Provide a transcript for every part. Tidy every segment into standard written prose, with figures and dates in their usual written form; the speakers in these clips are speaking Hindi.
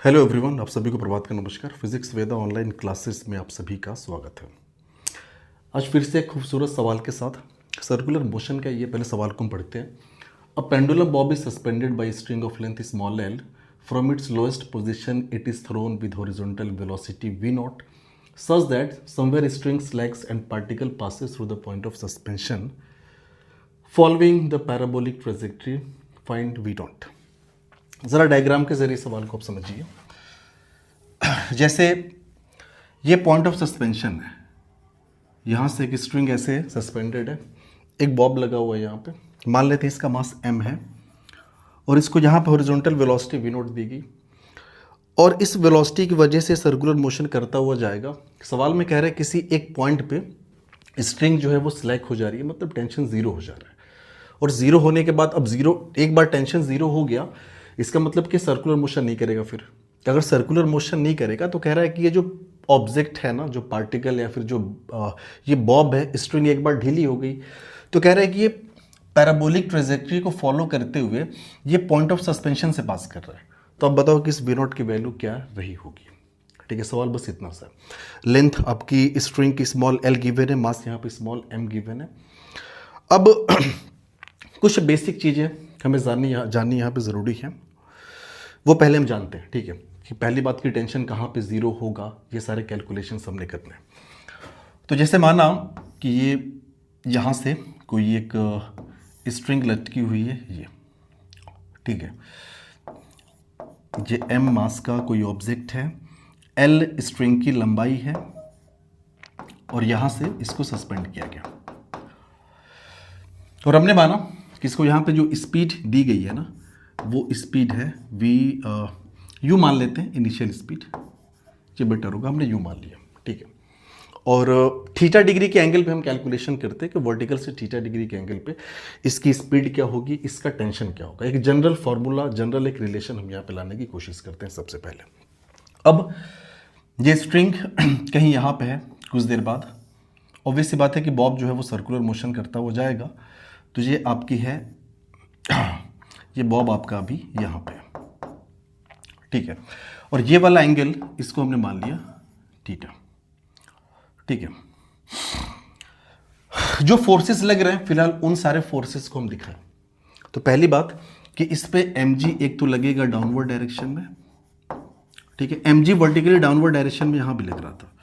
हेलो एवरीवन, आप सभी को प्रभात का नमस्कार। फिजिक्स वेदा ऑनलाइन क्लासेस में आप सभी का स्वागत है। आज फिर से एक खूबसूरत सवाल के साथ सर्कुलर मोशन का ये पहले सवाल को हम पढ़ते हैं। A pendulum Bob is suspended bye string of length small L from its lowest position it is throne with horizontal velocity v not such that somewhere string slacks and particle passes through the point of suspension following the parabolic trajectory find v not. ज़रा डायग्राम के जरिए सवाल को आप समझिए। जैसे ये पॉइंट ऑफ सस्पेंशन है, यहाँ से एक स्ट्रिंग ऐसे सस्पेंडेड है, एक बॉब लगा हुआ है यहाँ पे, मान लेते हैं इसका मास m है और इसको यहाँ पे horizontal velocity v not the गई और इस वेलोसिटी की वजह से सर्कुलर मोशन करता हुआ जाएगा। सवाल में कह रहे हैं किसी एक पॉइंट पे स्ट्रिंग जो है वो स्लैक हो जा रही है, मतलब टेंशन ज़ीरो हो जा रहा है। और ज़ीरो होने के बाद अब ज़ीरो, एक बार टेंशन ज़ीरो हो गया, इसका मतलब कि सर्कुलर मोशन नहीं करेगा। फिर अगर सर्कुलर मोशन नहीं करेगा तो कह रहा है कि ये जो ऑब्जेक्ट है ना, जो पार्टिकल या फिर जो ये बॉब है, स्ट्रिंग एक बार ढीली हो गई तो कह रहा है कि ये पैराबोलिक ट्रेजेक्ट्री को फॉलो करते हुए ये पॉइंट ऑफ सस्पेंशन से पास कर रहा है। तो अब बताओ कि इस वी नॉट की वैल्यू क्या रही होगी। ठीक है, सवाल बस इतना सा। लेंथ आपकी स्ट्रिंग की स्मॉल एल गिवन है, मास यहाँ पे स्मॉल एम गिवन है। अब कुछ बेसिक चीज़ें हमें जाननी यहाँ पे ज़रूरी है, वो पहले हम जानते हैं। ठीक है, कि पहली बात की टेंशन कहाँ पे ज़ीरो होगा, ये सारे कैलकुलेशंस हमने करने हैं। तो जैसे माना कि ये यहाँ से कोई एक स्ट्रिंग लटकी हुई है, ये ठीक है, ये m मास का कोई ऑब्जेक्ट है, l स्ट्रिंग की लंबाई है और यहाँ से इसको सस्पेंड किया गया और हमने माना कि इसको यहाँ पे जो स्पीड दी गई है ना, वो स्पीड है यू मान लेते हैं, इनिशियल स्पीड, ये बेटर होगा, हमने यू मान लिया। ठीक है, और थीटा डिग्री के एंगल पे हम कैलकुलेशन करते हैं कि वर्टिकल से थीटा डिग्री के एंगल पे इसकी स्पीड क्या होगी, इसका टेंशन क्या होगा। एक जनरल फार्मूला, जनरल एक रिलेशन हम यहाँ पे लाने की कोशिश करते हैं सबसे पहले। अब ये स्ट्रिंग कहीं यहाँ पे है, कुछ देर बाद ऑब्वियस सी बात है कि बॉब जो है वो सर्कुलर मोशन करता हुआ जाएगा। तो ये आपकी है, ये बॉब आपका अभी यहाँ पे है। ठीक है, और ये वाला एंगल इसको हमने मान लिया थीटा। ठीक है, जो फोर्सेस लग रहे हैं फिलहाल उन सारे फोर्सेस को हम दिखाएं। तो पहली बात कि इस पे mg एक तो लगेगा डाउनवर्ड डायरेक्शन में। ठीक है, mg वर्टिकली डाउनवर्ड डायरेक्शन में यहाँ भी लग रहा था,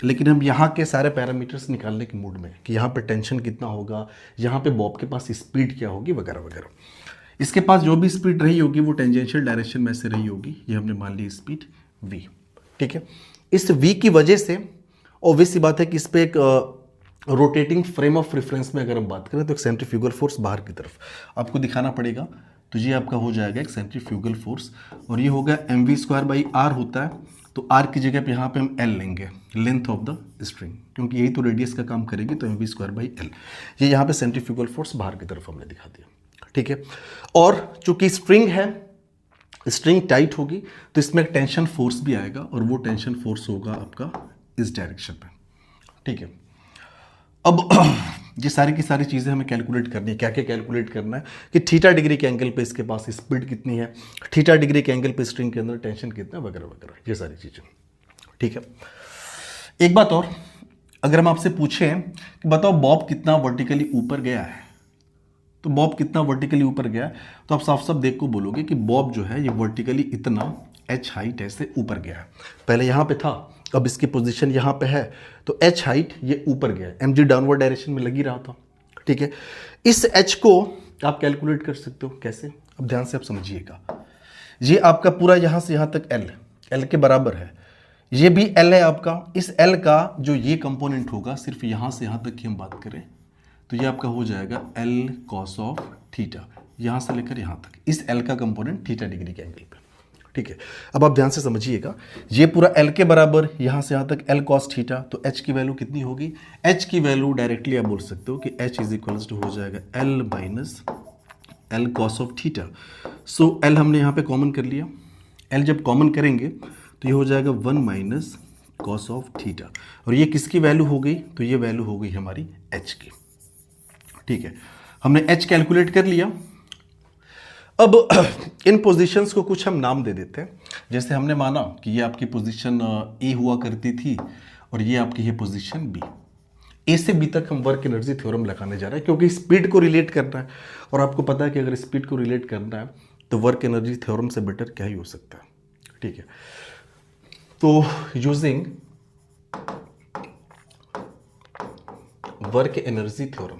लेकिन हम यहाँ के सारे पैरामीटर्स निकालने के मूड में कि यहाँ पे टेंशन कितना होगा, यहाँ पे बॉब के पास स्पीड क्या होगी, वगैरह वगैरह। इसके पास जो भी स्पीड रही होगी वो टेंजेंशियल डायरेक्शन में से रही होगी, ये हमने मान ली स्पीड v। ठीक है, इस v की वजह से ऑब्वियस सी बात है कि इस पे एक रोटेटिंग फ्रेम ऑफ रेफरेंस में अगर हम बात करें तो एक सेंट्रीफ्यूगल फोर्स बाहर की तरफ आपको दिखाना पड़ेगा। तो ये आपका हो जाएगा एक सेंट्रीफ्यूगल फोर्स और ये होगा mv²/r होता है, तो r की जगह पे यहाँ पे हम l लेंगे, लेंथ ऑफ द स्ट्रिंग, क्योंकि यही तो रेडियस का काम करेगी, तो mv²/l। ये यहाँ पे सेंट्रीफ्यूगल फोर्स बाहर की तरफ हमने दिखा दिया। ठीक है, और चूंकि स्ट्रिंग है, स्ट्रिंग टाइट होगी तो इसमें एक टेंशन फोर्स भी आएगा और वो टेंशन फोर्स होगा आपका इस डायरेक्शन पे। ठीक है, अब ये सारी की सारी चीज़ें हमें कैलकुलेट करनी है। क्या क्या कैलकुलेट करना है कि थीटा डिग्री के एंगल पे इसके पास स्पीड कितनी है, थीटा डिग्री के एंगल पे स्ट्रिंग के अंदर टेंशन कितना, वगैरह वगैरह, ये सारी चीज़ें। ठीक है, एक बात और, अगर हम आपसे पूछें कि बताओ बॉब कितना वर्टिकली ऊपर गया है, तो बॉब कितना वर्टिकली ऊपर गया तो आप साफ साफ देख को बोलोगे कि बॉब जो है ये वर्टिकली इतना h हाइट ऐसे ऊपर गया है। पहले यहाँ पे था, अब इसकी पोजीशन यहाँ पे है, तो h हाइट ये ऊपर गया है, mg डाउनवर्ड डायरेक्शन में लगी रहा था। ठीक है, इस h को आप कैलकुलेट कर सकते हो कैसे, अब ध्यान से आप समझिएगा। ये आपका पूरा यहाँ से यहाँ तक l के बराबर है, ये भी l है आपका। इस l का जो ये कंपोनेंट होगा, सिर्फ यहाँ से यहाँ तक की हम बात करें तो ये आपका हो जाएगा L cos ऑफ थीटा, यहाँ से लेकर यहाँ तक, इस L का कंपोनेंट थीटा डिग्री के एंगल पे। ठीक है, अब आप ध्यान से समझिएगा, ये पूरा L के बराबर, यहाँ से यहाँ तक L cos थीटा, तो H की वैल्यू कितनी होगी, H की वैल्यू डायरेक्टली आप बोल सकते हो कि H इज इक्वल्स टू हो जाएगा L minus L cos of theta. So L हमने यहाँ पे कॉमन कर लिया, L जब कॉमन करेंगे तो ये हो जाएगा 1 माइनस cos ऑफ थीटा, और ये किसकी वैल्यू हो गई, तो ये वैल्यू हो गई हमारी H की। ठीक है, हमने h कैलकुलेट कर लिया। अब इन पोजीशंस को कुछ हम नाम दे देते हैं। जैसे हमने माना कि ये आपकी पोजीशन ए हुआ करती थी और ये आपकी है पोजीशन बी। ए से बी तक हम वर्क एनर्जी थ्योरम लगाने जा रहे हैं क्योंकि स्पीड को रिलेट करना है, और आपको पता है कि अगर स्पीड को रिलेट करना है तो वर्क एनर्जी थ्योरम से बेटर क्या ही हो सकता है। ठीक है, तो यूजिंग वर्क एनर्जी थ्योरम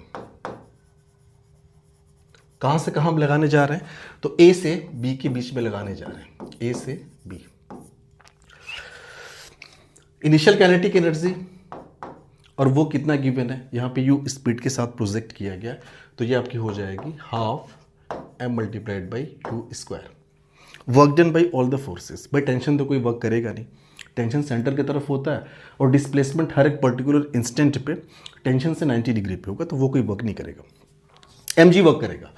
कहां से कहां हम लगाने जा रहे हैं, तो ए से बी के बीच में लगाने जा रहे हैं। ए से बी इनिशियल काइनेटिक एनर्जी, और वो कितना गिवन है, यहां पे यू स्पीड के साथ प्रोजेक्ट किया गया, तो ये आपकी हो जाएगी half M multiplied by U square. Work done by all the forces. भाई टेंशन तो कोई वर्क करेगा नहीं, टेंशन सेंटर की तरफ होता है और डिस्प्लेसमेंट हर एक पर्टिकुलर इंस्टेंट पे टेंशन से 90 डिग्री पे होगा, तो वो कोई वर्क नहीं करेगा, mg वर्क करेगा।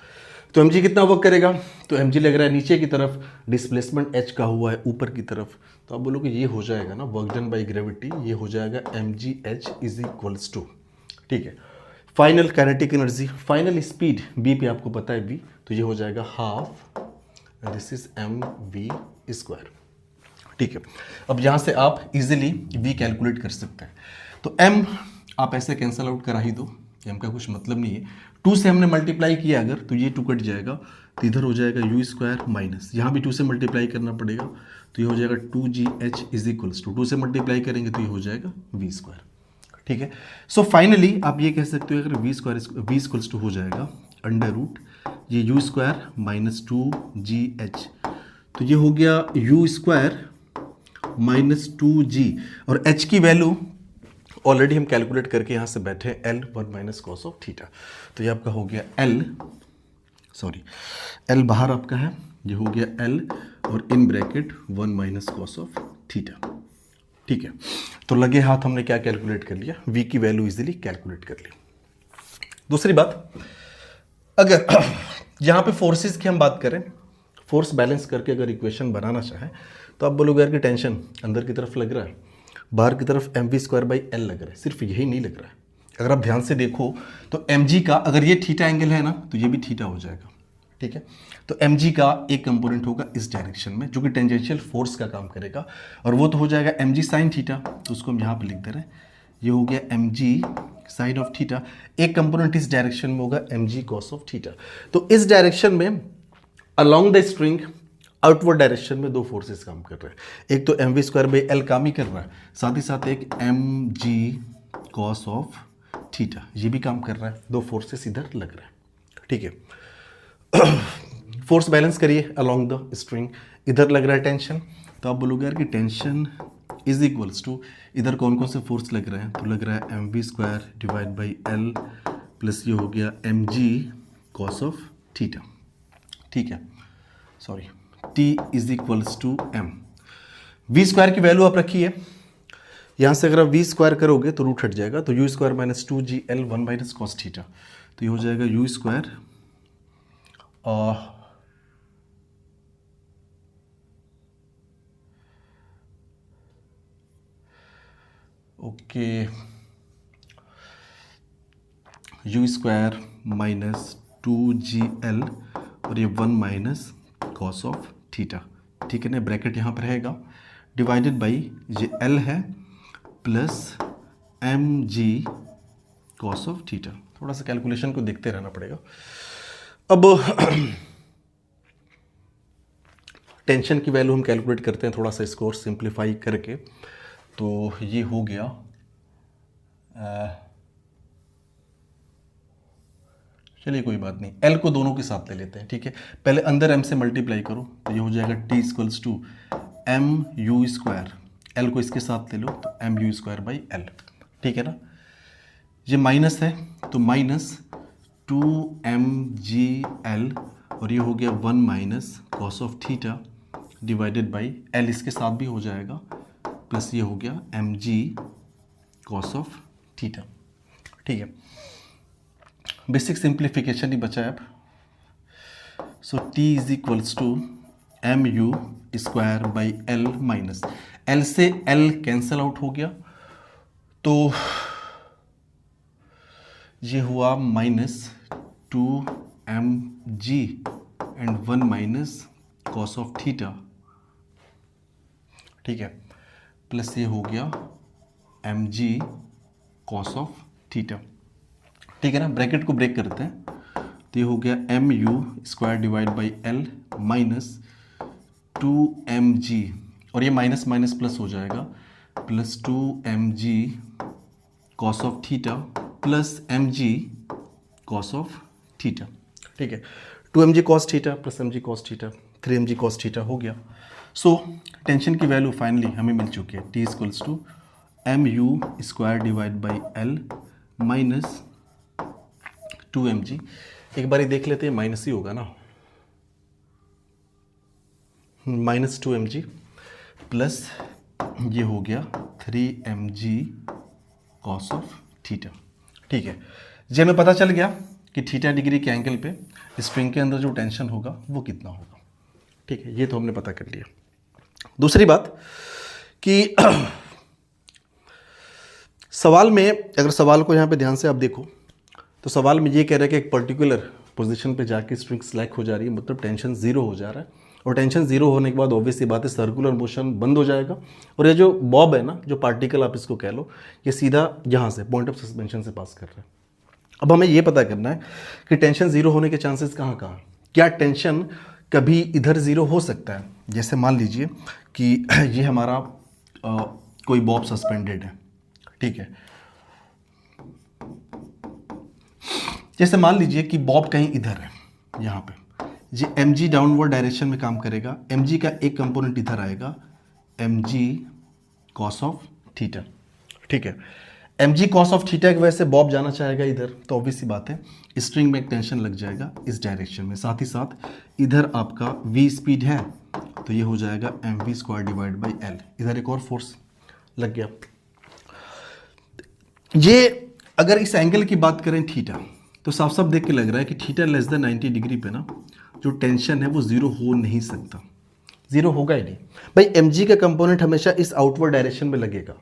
तो mg कितना वर्क करेगा, तो mg लग रहा है नीचे की तरफ, डिस्प्लेसमेंट h का हुआ है ऊपर की तरफ, तो आप बोलोगे ये हो जाएगा ना वर्क डन बाई ग्रेविटी, ये हो जाएगा mg h is equals to, ठीक है, final kinetic energy, final speed b पे आपको पता है v, तो ये हो जाएगा half this is mv square. ठीक है, अब यहाँ से आप इजीली v कैलकुलेट कर सकते हैं। तो m आप ऐसे कैंसल आउट करा ही दो, m का कुछ मतलब नहीं है। 2 से हमने मल्टीप्लाई किया अगर, तो ये 2 कट जाएगा, तो इधर हो जाएगा यू स्क्वायर माइनस, यहाँ भी 2 से मल्टीप्लाई करना पड़ेगा, तो ये हो जाएगा 2gh इज इक्वल्स टू, 2 से मल्टीप्लाई करेंगे तो ये हो जाएगा वी स्क्वायर। ठीक है, सो फाइनली आप ये कह सकते हो अगर वी इक्वल्स टू हो जाएगा अंडर रूट ये यू स्क्वायर माइनस 2gh, तो ये हो गया यू स्क्वायर माइनस 2g, और h की वैल्यू ऑलरेडी हम कैलकुलेट करके यहाँ से बैठे L 1 minus cos of theta, तो ये आपका हो गया L बाहर आपका है, ये हो गया L और in bracket 1 minus cos of theta. ठीक है, तो लगे हाथ हमने क्या कैलकुलेट कर लिया, V की वैल्यू इजीली कैलकुलेट कर ली। दूसरी बात, अगर यहाँ पे फोर्सेस की हम बात करें, फोर्स बैलेंस करके अगर इक्वेशन बनाना चाहें, तो आप बोलोगे यार कि टेंशन अंदर की तरफ लग रहा है, बाहर की तरफ mv स्क्वायर बाई एल लग रहा है, सिर्फ यही नहीं लग रहा है। अगर आप ध्यान से देखो तो mg का अगर ये थीटा एंगल है ना, तो ये भी थीटा हो जाएगा। ठीक है, तो mg का एक कंपोनेंट होगा इस डायरेक्शन में जो कि टेंजेंशियल फोर्स का काम करेगा, और वो तो हो जाएगा mg साइन थीटा, तो उसको हम यहाँ पे लिख दे रहे हैं, ये हो गया mg साइन ऑफ थीटा। एक कंपोनेंट इस डायरेक्शन में होगा mg कॉस ऑफ थीटा। तो इस डायरेक्शन में along the string outward direction में दो फोर्सेस काम कर रहे हैं, एक तो mv स्क्वायर बाई एल काम ही कर रहा है, साथ ही साथ एक mg कॉस ऑफ थीटा ये भी काम कर रहा है, दो फोर्सेस इधर लग रहा है। ठीक है, फोर्स बैलेंस करिए अलोंग द स्ट्रिंग, इधर लग रहा है टेंशन, तो आप बोलोगे यार कि टेंशन इज इक्वल्स टू, इधर कौन कौन से फोर्स लग रहे हैं, तो लग रहा है mv square divide by L plus ये हो गया mg कॉस ऑफ थीटा। ठीक है, sorry t is equals to m। V square की वैल्यू आप रखिए, यहाँ से अगर आप वी स्क्वायर करोगे तो रूट हट जाएगा, तो you square minus 2gl 1 minus cos theta, तो ये हो जाएगा you square okay you square minus 2gl और ये 1 माइनस कॉस ऑफ थीटा। ठीक है ना, ब्रैकेट यहाँ पर रहेगा, डिवाइडेड बाई ये L है plus mg cos of theta. थोड़ा सा कैलकुलेशन को देखते रहना पड़ेगा। अब टेंशन की वैल्यू हम कैलकुलेट करते हैं थोड़ा सा इसको सिंप्लीफाई करके, तो ये हो गया चलिए कोई बात नहीं, L को दोनों के साथ ले लेते हैं। ठीक है, पहले अंदर m से मल्टीप्लाई करो, तो ये हो जाएगा t equals to M U square, L को इसके साथ ले लो तो M U square by L. ठीक है ना, ये माइनस है तो माइनस 2mgl और ये हो गया 1 minus cos of theta divided by L इसके साथ भी हो जाएगा, प्लस ये हो गया mg कॉस ऑफ थीटा। ठीक है, बेसिक सिंप्लीफिकेशन ही बचा है अब। So t is equals to M U square by L minus L से l कैंसल आउट हो गया, तो ये हुआ minus 2mg and 1 minus cos of theta, ठीक है, प्लस ये हो गया mg कॉस ऑफ थीटा, ठीक है ना। ब्रैकेट को ब्रेक करते हैं तो ये हो गया mu square divide by L minus 2mg, और ये माइनस माइनस प्लस हो जाएगा, plus 2mg cos of theta plus mg cos of theta, ठीक है। 2mg cos theta plus mg cos theta, 3mg cos theta हो गया। सो टेंशन की वैल्यू फाइनली हमें मिल चुकी है, t equals to mu square divide by L minus 2mg। एक बार देख लेते हैं, माइनस ही होगा ना, माइनस 2mg प्लस ये हो गया 3mg कॉस ऑफ थीटा, ठीक है। जे हमें पता चल गया कि थीटा डिग्री के एंगल पे स्ट्रिंग के अंदर जो टेंशन होगा वो कितना होगा, ठीक है। ये तो हमने पता कर लिया। दूसरी बात कि सवाल में, अगर सवाल को यहाँ पे ध्यान से आप देखो तो सवाल में ये कह रहा है कि एक पर्टिकुलर पोजीशन पे जाके स्ट्रिंग स्लैक हो जा रही है, मतलब टेंशन जीरो हो जा रहा है, और टेंशन जीरो होने के बाद ऑब्वियसली बात है सर्कुलर मोशन बंद हो जाएगा, और ये जो बॉब है ना, जो पार्टिकल आप इसको कह लो, ये सीधा यहाँ से पॉइंट ऑफ सस्पेंशन से पास कर रहा है। अब हमें ये पता करना है कि टेंशन जीरो होने के चांसेस कहाँ कहाँ, क्या टेंशन कभी इधर जीरो हो सकता है। जैसे मान लीजिए कि ये हमारा कोई बॉब सस्पेंडेड है, ठीक है। जैसे मान लीजिए कि बॉब कहीं इधर है, यहाँ पे ये mg डाउनवर्ड डायरेक्शन में काम करेगा, mg का एक कंपोनेंट इधर आएगा, mg कॉस ऑफ थीटा, ठीक है। mg कॉस ऑफ थीटा की वजह से बॉब जाना चाहेगा इधर, तो ऑब्वियस सी बात है स्ट्रिंग में एक टेंशन लग जाएगा इस डायरेक्शन में। साथ ही साथ इधर आपका v स्पीड है, तो ये हो जाएगा mv square divide by L, इधर एक और फोर्स लग गया। ये अगर इस एंगल की बात करें थीटा, तो साफ साफ देख के लग रहा है कि थीटा लेस देन 90 डिग्री पे ना जो टेंशन है वो जीरो हो नहीं सकता, जीरो होगा ही नहीं भाई। mg का कंपोनेंट हमेशा इस आउटवर्ड डायरेक्शन में लगेगा,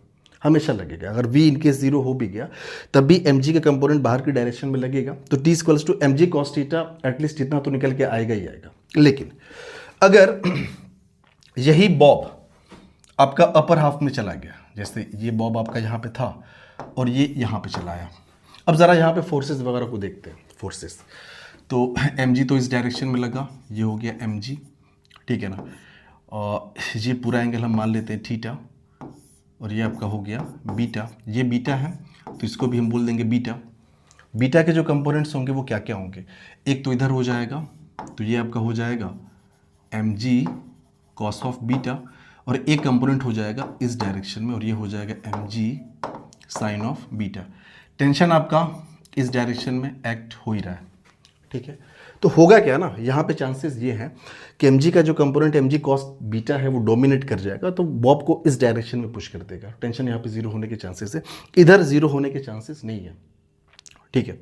हमेशा लगेगा। अगर v इनकेस जीरो हो भी गया तब भी mg का कंपोनेंट बाहर की डायरेक्शन में लगेगा, तो t equals to mg cos theta at least इतना तो निकल के आएगा ही आएगा। लेकिन अगर यही बॉब आपका अपर हाफ में चला गया, जैसे ये बॉब आपका यहाँ पे था और ये यहाँ पे चला आया, अब ज़रा यहाँ पे फोर्सेस वगैरह को देखते हैं। फोर्सेस तो mg तो इस डायरेक्शन में लगा, ये हो गया mg, ठीक है ना। और ये पूरा एंगल हम मान लेते हैं थीटा, और ये आपका हो गया बीटा, ये बीटा है तो इसको भी हम बोल देंगे बीटा। बीटा के जो कंपोनेंट्स होंगे वो क्या क्या होंगे, एक तो इधर हो जाएगा, तो ये आपका हो जाएगा mg कॉस ऑफ बीटा, और एक कंपोनेंट हो जाएगा इस डायरेक्शन में, और ये हो जाएगा mg sine of beta. Tension आपका इस डायरेक्शन में एक्ट हो ही रहा है, ठीक है। तो होगा क्या ना, यहाँ पे चांसेस ये हैं कि mg का जो कंपोनेंट mg कॉस बीटा है वो डोमिनेट कर जाएगा, तो बॉब को इस डायरेक्शन में पुश कर देगा। टेंशन यहाँ पे जीरो होने के चांसेस है, इधर जीरो होने के चांसेस नहीं है, ठीक है।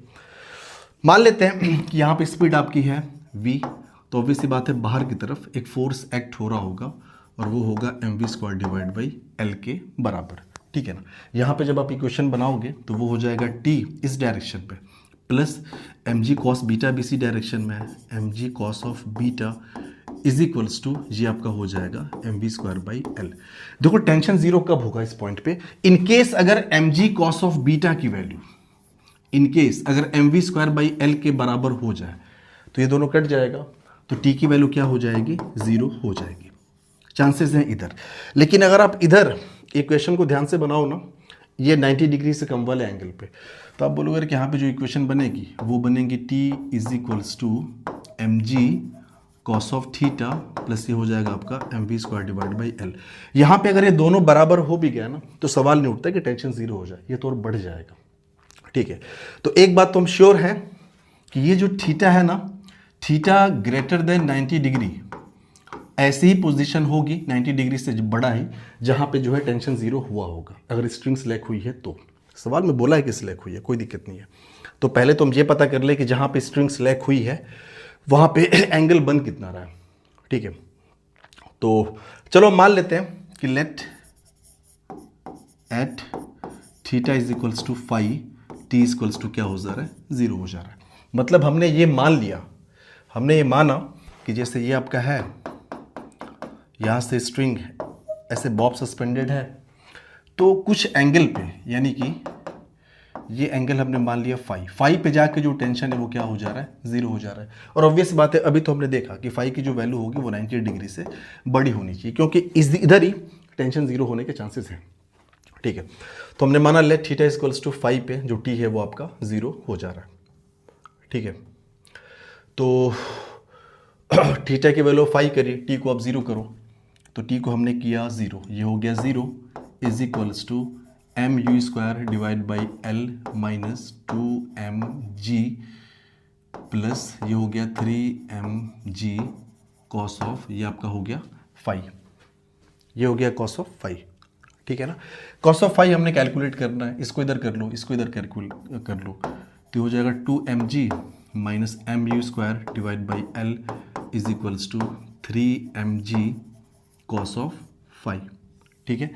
मान लेते हैं कि यहाँ पे स्पीड आपकी है v, तो ऑब्वियस सी बात है बाहर की तरफ एक फोर्स एक्ट हो रहा होगा, और वो होगा mv square divide by L के बराबर, ठीक है ना। यहाँ पे जब आप इक्वेशन बनाओगे तो वो हो जाएगा t इस डायरेक्शन पे प्लस mg कॉस बीटा भी इसी डायरेक्शन में है, mg cos of beta is equals to ये आपका हो जाएगा mv स्क्वायर बाई एल। देखो टेंशन जीरो कब होगा इस पॉइंट पे, इनकेस अगर mg कॉस ऑफ बीटा की वैल्यू इनकेस अगर mv स्क्वायर बाई एल के बराबर हो जाए तो ये दोनों कट जाएगा, तो t की वैल्यू क्या हो जाएगी, जीरो हो जाएगी। चांसेस हैं इधर। लेकिन अगर आप इधर इक्वेशन को ध्यान से बनाओ ना, ये 90 डिग्री से कम वाले एंगल पे, तो आप बोलोगे कि यहाँ पे जो इक्वेशन बनेगी वो बनेगी t is equals to mg cos of theta plus ये हो जाएगा आपका mv square divide by L. यहाँ पे अगर ये दोनों बराबर हो भी गया ना तो सवाल नहीं उठता कि टेंशन जीरो हो जाए, ये तो और बढ़ जाएगा, ठीक है। तो एक बात तो हम श्योर हैं कि ये जो थीटा है ना, थीटा ग्रेटर देन 90 डिग्री ऐसी ही पोजीशन होगी 90 डिग्री से बड़ा ही जहां पे जो है टेंशन जीरो हुआ होगा, अगर स्ट्रिंग सिलेक्ट हुई है तो। सवाल में बोला है कि सिलेक्ट हुई है, कोई दिक्कत नहीं है। तो पहले तो हम ये पता कर ले कि जहां पे स्ट्रिंग सिलेक्ट हुई है वहां पे एंगल बन कितना रहा है, ठीक है। तो चलो मान लेते हैं कि let at theta is equals to five, T is equals to क्या हो जा रहा है, जीरो हो जा रहा है। मतलब हमने ये मान लिया, हमने ये माना कि जैसे ये आपका है, यहाँ से स्ट्रिंग ऐसे बॉब सस्पेंडेड है, तो कुछ एंगल पे, यानी कि ये एंगल हमने मान लिया फाई पे जाके जो टेंशन है वो क्या हो जा रहा है, 0 हो जा रहा है। और ऑब्वियस बात है, अभी तो हमने देखा कि फाई की जो वैल्यू होगी वो 90 डिग्री से बड़ी होनी चाहिए, क्योंकि इधर ही टेंशन 0 होने के चांसेस हैं। ठीक है, तो हमने माना let theta equals to phi पे जो टी है वो आपका 0 हो जा रहा है। ठीक है, तो थीटा की वैल्यू फाई करिए, टी को आप 0 करो, तो टी को हमने किया 0, ये हो गया 0 is equals to M U square divide by L minus 2mg plus ये हो गया 3mg कॉस ऑफ, ये आपका हो गया फाई, ये हो गया कॉस ऑफ फाई। ठीक है ना, कॉस ऑफ फाई हमने कैलकुलेट करना है, इसको इधर कर लो, इसको इधर कैलकुलेट कर लो, तो हो जाएगा 2mg minus M U square divide by L is equals to 3mg cos of phi. ठीक है,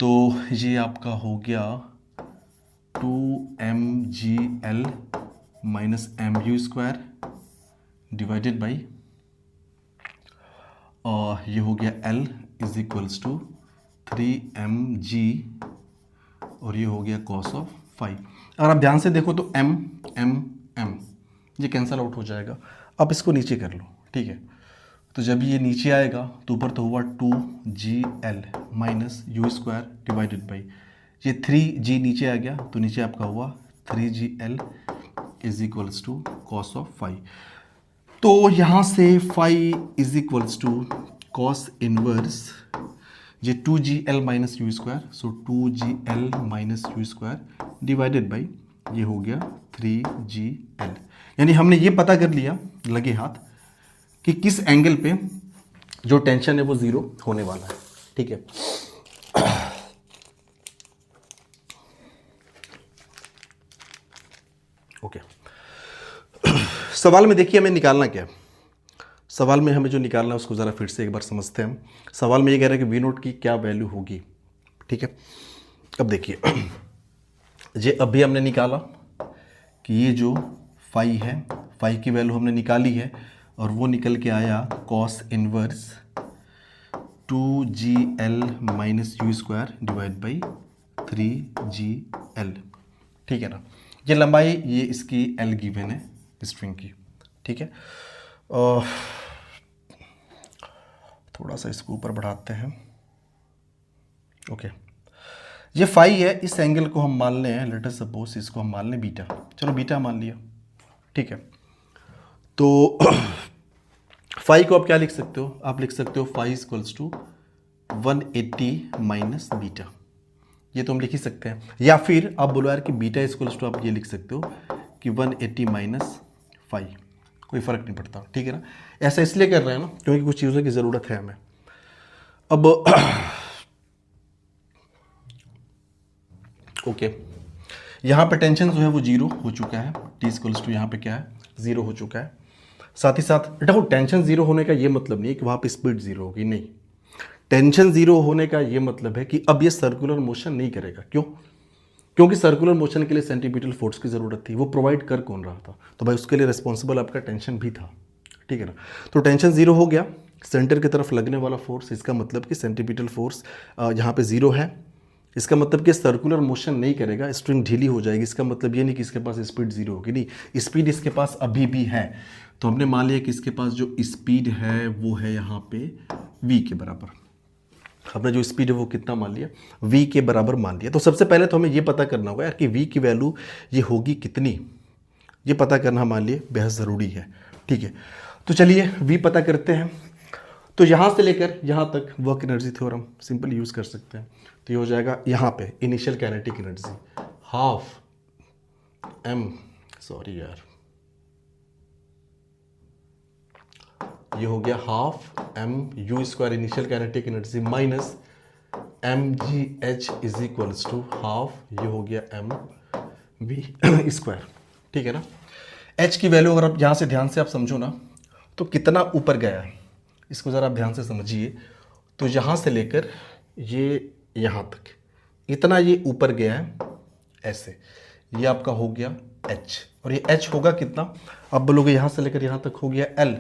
तो ये आपका हो गया 2mgl minus M U square divided by और ये हो गया l is equals to 3mg और ये हो गया कॉस ऑफ फाई। अगर आप ध्यान से देखो तो m ये कैंसल आउट हो जाएगा। अब इसको नीचे कर लो। ठीक है, तो जब ये नीचे आएगा तो ऊपर तो हुआ 2gl minus u square divided by ये 3g नीचे आ गया, तो नीचे आपका हुआ 3gl is equals to cos of phi. तो यहाँ से phi is equals to cos inverse ये 2gl minus u square, so 2gl minus u square divided by ये हो गया 3gl। यानी हमने ये पता कर लिया लगे हाथ कि किस एंगल पे जो टेंशन है वो 0 होने वाला है। ठीक है, ओके। सवाल में देखिए हमें निकालना क्या है। सवाल में हमें जो निकालना है उसको ज़रा फिर से एक बार समझते हैं। सवाल में ये कह रहा है कि वी नोट की क्या वैल्यू होगी। ठीक है, अब देखिए ये अभी हमने निकाला कि ये जो फाई है, फाई की वैल्यू हमने निकाली है और वो निकल के आया cos inverse 2gl minus u square divide by 3gl। ठीक है ना, ये लंबाई ये इसकी l गिवन है स्ट्रिंग की। ठीक है, थोड़ा सा इसको ऊपर बढ़ाते हैं। ओके, ये फाई है, इस एंगल को हम मान लें, लेट अस सपोज इसको हम मान लें बीटा। चलो बीटा मान लिया। ठीक है, तो फाई को आप क्या लिख सकते हो, आप लिख सकते हो phi equals to 180 minus beta, ये तो हम लिख ही सकते हैं। या फिर आप बोलो यार कि बीटा इक्वल्स टू आप ये लिख सकते हो कि 180 माइनस फाई, कोई फ़र्क नहीं पड़ता। ठीक है ना, ऐसा इसलिए कर रहे हैं ना क्योंकि कुछ चीज़ों की ज़रूरत है हमें। अब ओके, यहाँ पे टेंशन जो है वो 0 हो चुका है, टी इक्वल्स टू यहाँ पे क्या है 0 हो चुका है। साथ ही साथ देखो टेंशन 0 होने का ये मतलब नहीं है कि वहाँ पे स्पीड 0 होगी, नहीं। टेंशन 0 होने का ये मतलब है कि अब ये सर्कुलर मोशन नहीं करेगा। क्यों? क्योंकि सर्कुलर मोशन के लिए सेंट्रीपिटल फोर्स की ज़रूरत थी। वो प्रोवाइड कर कौन रहा था? तो भाई उसके लिए रिस्पॉन्सिबल आपका टेंशन भी था। ठीक है ना, तो टेंशन 0 हो गया, सेंटर की तरफ लगने वाला फोर्स, इसका मतलब कि सेंट्रीपिटल फोर्स यहाँ पे 0 है। इसका मतलब कि सर्कुलर मोशन नहीं करेगा, स्ट्रिंग ढीली हो जाएगी। इसका मतलब ये नहीं कि इसके पास स्पीड 0 होगी, नहीं, स्पीड इसके पास अभी भी है। तो हमने मान लिया कि इसके पास जो स्पीड है वो है यहाँ पे v के बराबर। हमने जो स्पीड है वो कितना मान लिया, v के बराबर मान लिया। तो सबसे पहले तो हमें ये पता करना होगा यार कि v की वैल्यू ये होगी कितनी, ये पता करना हमारे लिए बेहद ज़रूरी है। ठीक है, तो चलिए v पता करते हैं। तो यहाँ से लेकर यहाँ तक work energy theorem simple use कर सकते हैं। तो ये हो जाएगा यहाँ पे initial kinetic energy half m, sorry यार, ये हो गया half m u square initial kinetic energy minus mgh is equals to half, ये हो गया m v स्क्वायर। ठीक है ना, h की वैल्यू अगर आप यहाँ से ध्यान से आप समझो ना तो कितना ऊपर गया है, इसको ज़रा आप ध्यान से समझिए। तो यहाँ से लेकर ये यहाँ तक इतना ये ऊपर गया है ऐसे, ये आपका हो गया h, और ये h होगा कितना, अब बोलोगे यहाँ से लेकर यहाँ तक हो गया l,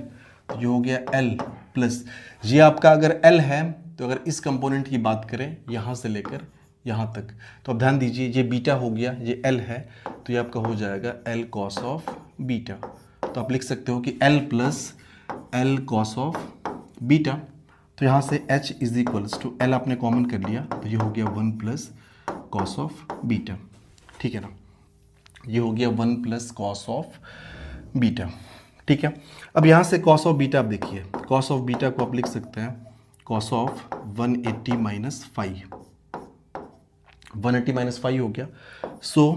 ये हो गया L प्लस, ये आपका अगर L है तो अगर इस कंपोनेंट की बात करें यहाँ से लेकर यहाँ तक, तो अब ध्यान दीजिए ये बीटा हो गया, ये L है, तो ये आपका हो जाएगा L कॉस ऑफ बीटा। तो आप लिख सकते हो कि L plus L cos of beta. तो यहाँ से H is equals to L आपने कॉमन कर लिया, तो ये हो गया 1 प्लस कॉस ऑफ बीटा, ठीक है ना, ये हो गया 1 प्लस कॉस ऑफ बीटा, ठीक है। अब यहाँ से कॉस ऑफ बीटा आप देखिए, कॉस ऑफ बीटा को आप लिख सकते हैं कॉस ऑफ 180 माइनस 5, 180 माइनस 5 हो गया। So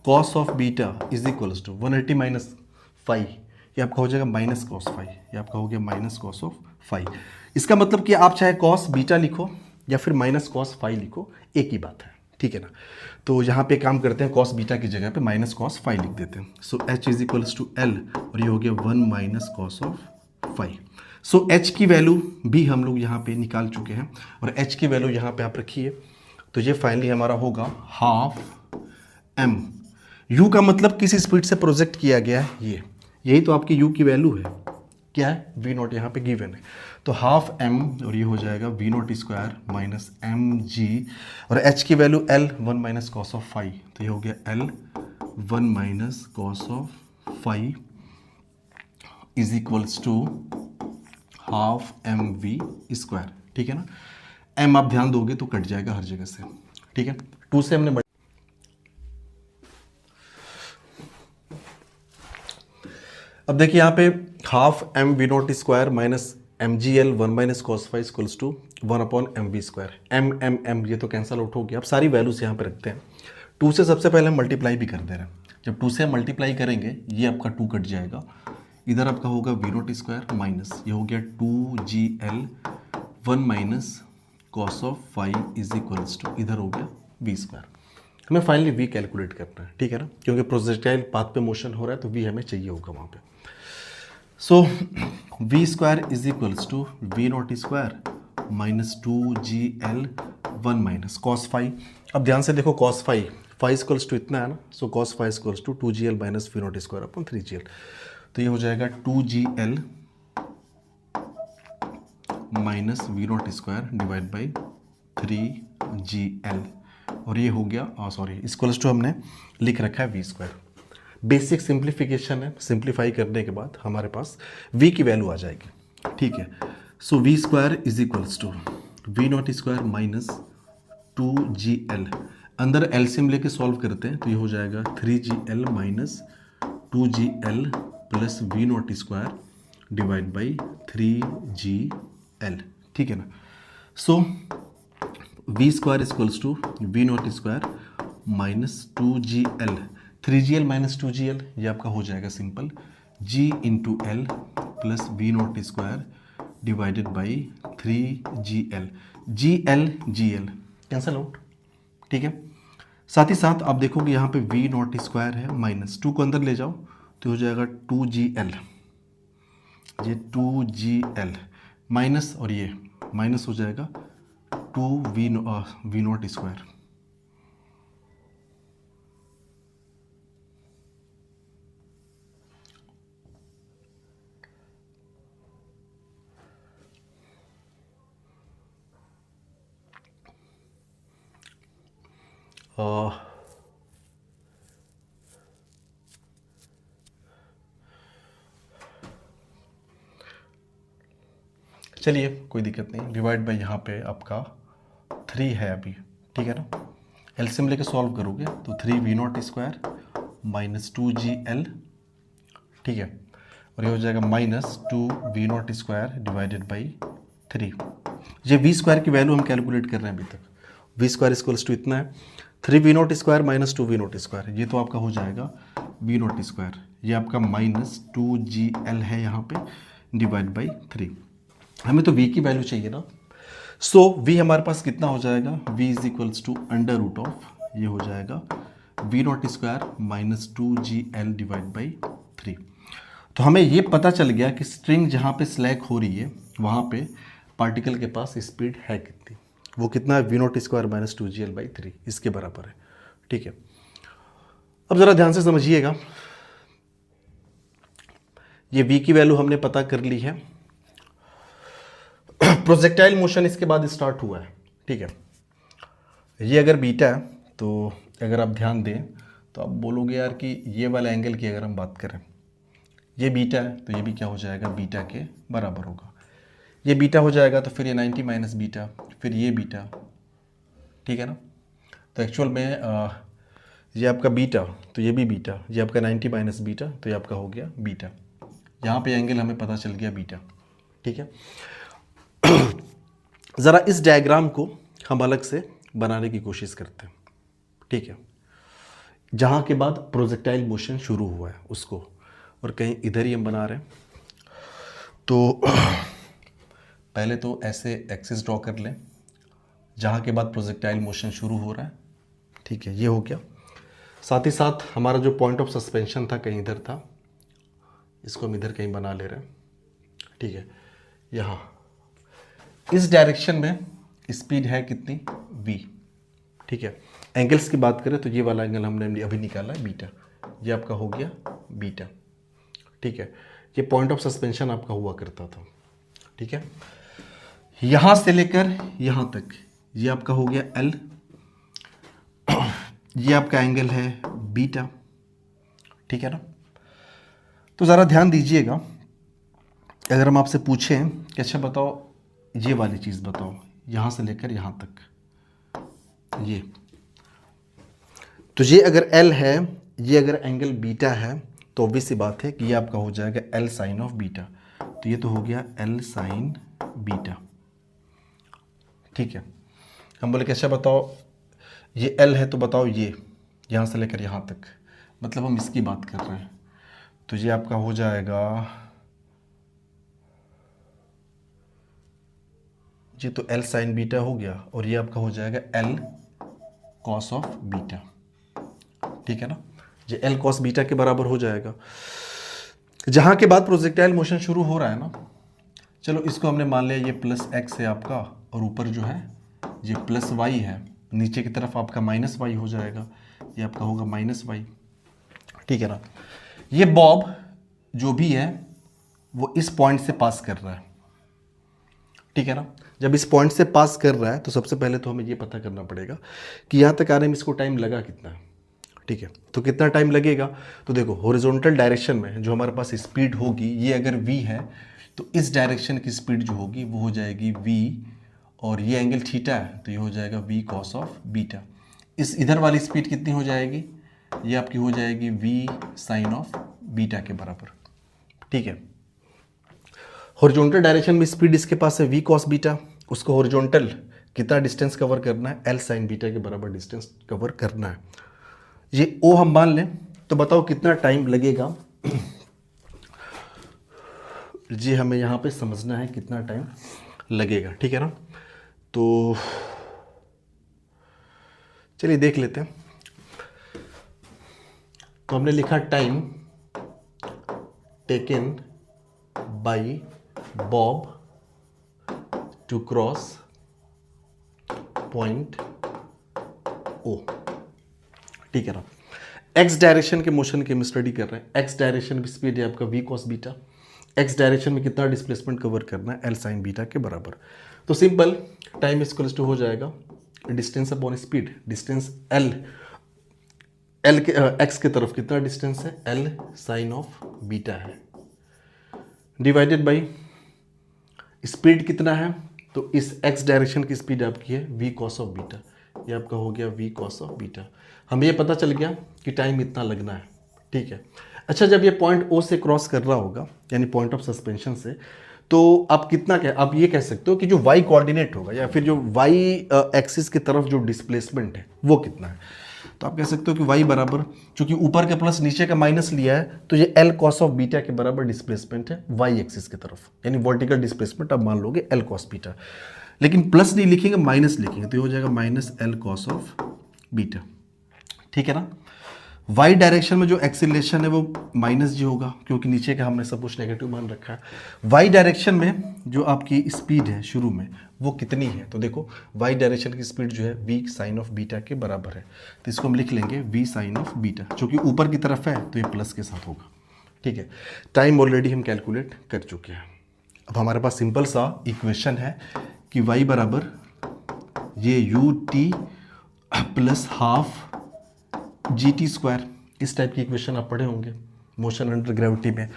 cos of beta is equals to 180 minus 5, ये आपका हो जाएगा माइनस कॉस 5, ये आपका हो गया माइनस कॉस ऑफ 5। इसका मतलब कि आप चाहे कॉस बीटा लिखो या फिर माइनस कॉस 5 लिखो, एक ही बात है, ठीक है ना। तो यहाँ पे काम करते हैं, कॉस बीटा की जगह पे माइनस कॉस 5 लिख देते हैं। So H is equals to L, और ये हो गया 1 minus cos of 5। So H की वैल्यू भी हम लोग यहाँ पे निकाल चुके हैं, और H की वैल्यू यहाँ पे आप रखिए, तो ये फाइनली हमारा होगा हाफ m। u का मतलब किस स्पीड से प्रोजेक्ट किया गया है, ये यही तो आपकी u की वैल्यू है, क्या है, v नॉट यहाँ पे गिवन है, तो हाफ m, और ये हो जाएगा v not square minus M G, और h की value L 1 minus cos of 5, तो ये हो गया L 1 minus cos of 5 is equals to half M V square, ठीक है ना। m आप ध्यान दोगे तो कट जाएगा हर जगह से, ठीक है। 2 से हमने अब देखिए यहाँ पे half M V not square minus M G L 1 minus cos 5 equals to 1 upon M V square, M ये तो कैंसल आउट हो गया। अब सारी वैल्यूज यहाँ पे रखते हैं, 2 से सबसे पहले हम मल्टीप्लाई भी कर दे रहे हैं, जब 2 से मल्टीप्लाई करेंगे ये आपका 2 कट जाएगा, इधर आपका होगा वी नॉट स्क्वायर माइनस, ये हो गया 2GL 1 minus cos of 5 is equals to, इधर हो गया वी स्क्वायर। हमें फाइनली वी कैलकुलेट करना है, ठीक है ना, क्योंकि प्रोजेक्टाइल पाथ पे मोशन हो रहा है तो वी हमें चाहिए होगा वहाँ पे। So V square is equals to V not square minus 2GL 1 minus cos 5। अब ध्यान से देखो कॉस 5 इक्वल्स टू इतना है ना, so cos 5 equals to 2GL minus V not square upon 3GL, तो ये हो जाएगा 2GL minus V not square divide by 3GL, और ये हो गया सॉरी इक्वल्स टू हमने लिख रखा है वी स्क्वायर। बेसिक सिंप्लीफिकेशन है, सिंप्लीफाई करने के बाद हमारे पास v की वैल्यू आ जाएगी, ठीक है। So V square is equals to V not square minus 2GL, अंदर एलसीएम लेके सॉल्व करते हैं तो ये हो जाएगा 3GL minus 2GL plus V not square divide by 3GL, ठीक है ना। So V square equals to V not square minus 2GL, 3GL minus 2GL, ये आपका हो जाएगा simple G into L plus V not square divided by 3GL, GL cancel out, ठीक है। साथ ही साथ आप देखोगे यहाँ पे वी नॉट स्क्वायर है माइनस 2 को अंदर ले जाओ तो हो जाएगा 2GL, ये 2GL माइनस, और ये माइनस हो जाएगा 2वी नॉट स्क्वायर, चलिए कोई दिक्कत नहीं, डिवाइड बाई यहाँ पे आपका 3 है अभी, ठीक है ना। एलसीएम लेके सॉल्व करोगे तो 3वी नॉट स्क्वायर माइनस 2GL, ठीक है, और ये हो जाएगा minus two V naught square divided by 3। ये वी स्क्वायर की वैल्यू हम कैलकुलेट कर रहे हैं अभी तक, वी स्क्वायर इक्वल्स टू इतना है 3वी naught square minus two V naught square, ये तो आपका हो जाएगा वी नॉट स्क्वायर, ये आपका माइनस 2GL है यहाँ पे डिवाइड बाई 3। हमें तो v की वैल्यू चाहिए ना, सो v हमारे पास कितना हो जाएगा, v is equals to under root of, ये हो जाएगा V not square minus 2GL divide by 3। तो हमें ये पता चल गया कि स्ट्रिंग जहाँ पे स्लैक हो रही है वहाँ पे पार्टिकल के पास स्पीड है कितनी, वो कितना है, V not square minus 2GL by 3, इसके बराबर है, ठीक है। अब ज़रा ध्यान से समझिएगा, ये v की वैल्यू हमने पता कर ली है, प्रोजेक्टाइल मोशन इसके बाद स्टार्ट हुआ है, ठीक है। ये अगर बीटा है तो अगर आप ध्यान दें तो आप बोलोगे यार कि ये वाला एंगल की अगर हम बात करें, ये बीटा है तो ये भी क्या हो जाएगा, बीटा के बराबर होगा। ये बीटा हो जाएगा तो फिर ये 90 माइनस बीटा, फिर ये बीटा, ठीक है ना। तो एक्चुअल में ये आपका बीटा तो ये भी बीटा, ये आपका 90 माइनस बीटा तो ये आपका हो गया बीटा। यहाँ पे एंगल हमें पता चल गया बीटा, ठीक है। ज़रा इस डायग्राम को हम अलग से बनाने की कोशिश करते हैं, ठीक है। जहाँ के बाद प्रोजेक्टाइल मोशन शुरू हुआ है उसको, और कहीं इधर ही हम बना रहे हैं। तो पहले तो ऐसे एक्सिस ड्रॉ कर लें जहाँ के बाद प्रोजेक्टाइल मोशन शुरू हो रहा है, ठीक है। ये हो गया। साथ ही साथ हमारा जो पॉइंट ऑफ सस्पेंशन था कहीं इधर था, इसको हम इधर कहीं बना ले रहे हैं, ठीक है। यहाँ इस डायरेक्शन में स्पीड है कितनी, v, ठीक है। एंगल्स की बात करें तो ये वाला एंगल हमने अभी निकाला है बीटा, ये आपका हो गया बीटा, ठीक है। ये पॉइंट ऑफ सस्पेंशन आपका हुआ करता था, ठीक है। यहाँ से लेकर यहाँ तक ये आपका हो गया L, ये आपका एंगल है बीटा, ठीक है ना। तो ज़रा ध्यान दीजिएगा, अगर हम आपसे पूछें कि अच्छा बताओ ये वाली चीज़ बताओ, यहाँ से लेकर यहाँ तक ये, तो ये अगर L है, ये अगर एंगल बीटा है तो ऑब्वियस सी बात है कि ये आपका हो जाएगा L साइन ऑफ बीटा। तो ये तो हो गया L साइन बीटा, ठीक है। हम बोले कि अच्छा बताओ ये L है तो बताओ ये यहाँ से लेकर यहाँ तक, मतलब हम इसकी बात कर रहे हैं। तो ये आपका हो जाएगा, ये तो L साइन बीटा हो गया और ये आपका हो जाएगा L कॉस ऑफ बीटा, ठीक है ना। ये L कॉस बीटा के बराबर हो जाएगा। जहाँ के बाद प्रोजेक्टाइल मोशन शुरू हो रहा है ना, चलो इसको हमने मान लिया ये प्लस x है आपका, और ऊपर जो है ये प्लस y है, नीचे की तरफ आपका माइनस y हो जाएगा, ये आपका होगा माइनस y, ठीक है ना। ये बॉब जो भी है वो इस पॉइंट से पास कर रहा है, ठीक है ना। जब इस पॉइंट से पास कर रहा है तो सबसे पहले तो हमें ये पता करना पड़ेगा कि यहाँ तक आने में इसको टाइम लगा कितना है, ठीक है। तो कितना टाइम लगेगा, तो देखो हॉरिजॉन्टल डायरेक्शन में जो हमारे पास स्पीड होगी, ये अगर v है तो इस डायरेक्शन की स्पीड जो होगी वो हो जाएगी v, और ये एंगल थीटा है तो ये हो जाएगा v कॉस ऑफ बीटा। इस इधर वाली स्पीड कितनी हो जाएगी, ये आपकी हो जाएगी v साइन ऑफ बीटा के बराबर, ठीक है। हॉरिजॉन्टल डायरेक्शन में स्पीड इसके पास है v कॉस बीटा, उसको हॉरिजॉन्टल कितना डिस्टेंस कवर करना है, L साइन बीटा के बराबर डिस्टेंस कवर करना है। ये O हम मान लें तो बताओ कितना टाइम लगेगा। जी हमें यहाँ पे समझना है कितना टाइम लगेगा, ठीक है ना। तो चलिए देख लेते हैं। तो हमने लिखा time taken by bob to cross point O, ठीक है ना। एक्स डायरेक्शन के मोशन की हम स्टडी कर रहे हैं। एक्स डायरेक्शन की स्पीड है आपका v cos beta, x direction में कितना डिस्प्लेसमेंट कवर करना है, L साइन बीटा के बराबर। तो सिंपल टाइम इक्वल्स टू हो जाएगा distance upon speed, distance L के एक्स की तरफ कितना डिस्टेंस है, L साइन ऑफ बीटा है, डिवाइडेड बाई स्पीड कितना है, तो इस एक्स डायरेक्शन की स्पीड आपकी है v कॉस ऑफ बीटा, ये आपका हो गया v कॉस ऑफ बीटा। हमें ये पता चल गया कि टाइम इतना लगना है, ठीक है। अच्छा जब ये पॉइंट O से क्रॉस कर रहा होगा यानी पॉइंट ऑफ सस्पेंशन से, तो आप कितना आप ये कह सकते हो कि जो y कोऑर्डिनेट होगा या फिर जो y एक्सिस की तरफ जो डिस्प्लेसमेंट है वो कितना है। तो आप कह सकते हो कि y बराबर, चूंकि ऊपर का प्लस नीचे का माइनस लिया है तो ये L कॉस ऑफ बीटा के बराबर डिस्प्लेसमेंट है y एक्सिस की तरफ, यानी वर्टिकल डिस्प्लेसमेंट आप मान लोगे L कॉस बीटा, लेकिन प्लस नहीं लिखेंगे माइनस लिखेंगे तो ये हो जाएगा minus L cos of beta, ठीक है ना। y डायरेक्शन में जो एक्सीलरेशन है वो माइनस जी होगा क्योंकि नीचे का हमने सब कुछ नेगेटिव मान रखा है। y डायरेक्शन में जो आपकी स्पीड है शुरू में वो कितनी है, तो देखो y डायरेक्शन की स्पीड जो है v साइन ऑफ बीटा के बराबर है, तो इसको हम लिख लेंगे v साइन ऑफ बीटा, चूँकि ऊपर की तरफ है तो ये प्लस के साथ होगा, ठीक है। टाइम ऑलरेडी हम कैलकुलेट कर चुके हैं। अब हमारे पास सिंपल सा इक्वेशन है कि y बराबर ये U T plus half G T square, इस टाइप की इक्वेशन आप पढ़े होंगे मोशन अंडर ग्रेविटी में।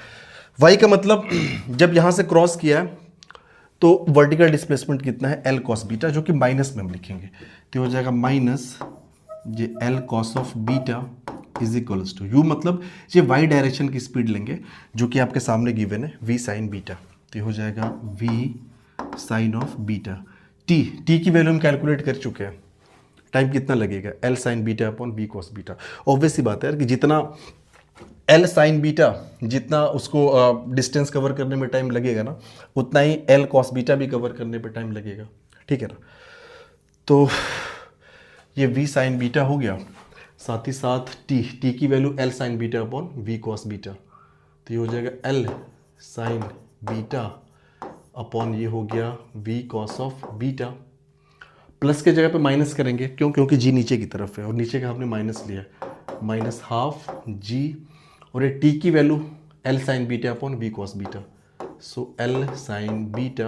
y का मतलब जब यहाँ से क्रॉस किया तो वर्टिकल डिस्प्लेसमेंट कितना है, एल कॉस बीटा, जो कि माइनस में हम लिखेंगे, तो हो जाएगा माइनस ये L cos of beta is equals to u, मतलब ये वाई डायरेक्शन की स्पीड लेंगे जो कि आपके सामने गिवन है वी साइन बीटा, तो हो जाएगा V sine of beta. T की वैल्यू हम कैलकुलेट कर चुके हैं, टाइम कितना लगेगा, L sine beta upon V cos beta. Obvious सी बात है कि जितना एल साइन बीटा, जितना उसको डिस्टेंस कवर करने में टाइम लगेगा ना, उतना ही एल कॉस बीटा भी कवर करने पे टाइम लगेगा, ठीक है ना। तो ये वी साइन बीटा हो गया, साथ ही साथ टी की value L sine beta upon V cos beta, तो ये हो जाएगा एल साइन बीटा अपॉन ये हो गया V cos of beta. Plus के जगह पे माइनस करेंगे, क्यों, क्योंकि जी नीचे की तरफ है और नीचे का हमने माइनस लिया, माइनस हाफ जी, और ये टी की value L sine beta upon V cos beta, so L sine beta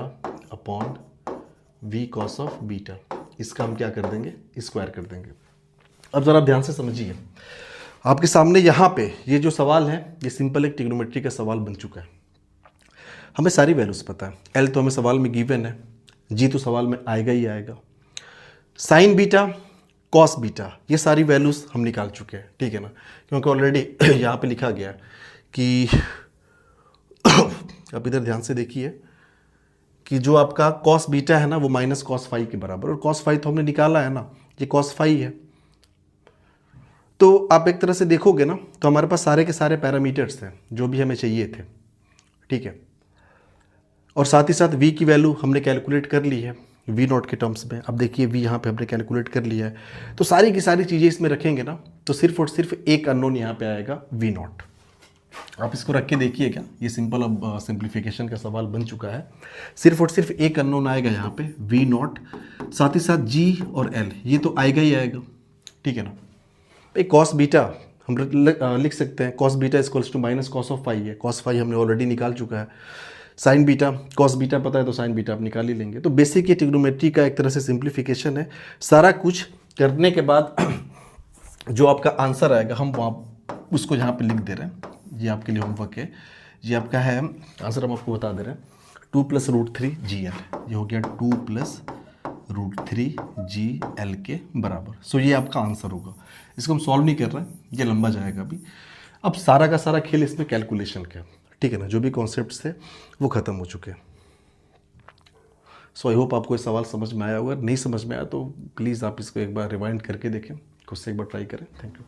upon V cos of beta, इसका हम क्या कर देंगे, स्क्वायर कर देंगे। अब ज़रा ध्यान से समझिए, आपके सामने यहाँ पे ये जो सवाल है ये सिंपल एक ट्रिग्नोमेट्री का सवाल बन चुका है। हमें सारी वैल्यूज़ पता है, एल तो हमें सवाल में गिवन है, जी तो सवाल में आएगा ही आएगा, साइन बीटा कॉस बीटा ये सारी वैल्यूज़ हम निकाल चुके हैं, ठीक है ना, क्योंकि ऑलरेडी यहाँ पे लिखा गया कि आप इधर ध्यान से देखिए कि जो आपका कॉस बीटा है ना वो माइनस कॉस फाई के बराबर, और कॉस फाई तो हमने निकाला है ना, ये कॉस फाई है। तो आप एक तरह से देखोगे ना तो हमारे पास सारे के सारे पैरामीटर्स हैं जो भी हमें चाहिए थे, ठीक है, और साथ ही साथ v की वैल्यू हमने कैलकुलेट कर ली है v नॉट के टर्म्स में। अब देखिए v यहाँ पे हमने कैलकुलेट कर लिया है, तो सारी की सारी चीज़ें इसमें रखेंगे ना तो सिर्फ और सिर्फ एक अननोन यहाँ पे आएगा v नॉट। आप इसको रख के देखिएगा, ये सिंपल अब सिंप्लीफिकेशन का सवाल बन चुका है, सिर्फ और सिर्फ एक अननोन आएगा यहाँ पे v नॉट, साथ ही साथ g और l ये तो आएगा ही आएगा, ठीक है ना। भाई कॉस बीटा हम लिख सकते हैं, cos beta equals to minus cos of phi है, कॉस फाई हमने ऑलरेडी निकाल चुका है, साइन बीटा कॉस बीटा पता है तो साइन बीटा आप निकाल ही लेंगे। तो बेसिक ये ट्रिग्नोमेट्री का एक तरह से सिंप्लीफिकेशन है। सारा कुछ करने के बाद जो आपका आंसर आएगा हम वहाँ उसको यहाँ पे लिख दे रहे हैं, ये आपके लिए होमवर्क है, ये आपका है आंसर, हम आपको बता दे रहे हैं 2 + √3 GL, ये हो गया 2 + √3 GL के बराबर। सो ये आपका आंसर होगा। इसको हम सॉल्व नहीं कर रहे हैं, ये लंबा जाएगा अभी। अब सारा का सारा खेल इसमें कैलकुलेशन का, ठीक है ना, जो भी कॉन्सेप्ट्स थे वो ख़त्म हो चुके हैं। सो आई होप आपको ये सवाल समझ में आया होगा, नहीं समझ में आया तो प्लीज़ आप इसको एक बार रिवाइंड करके देखें, खुद से एक बार ट्राई करें। Thank you.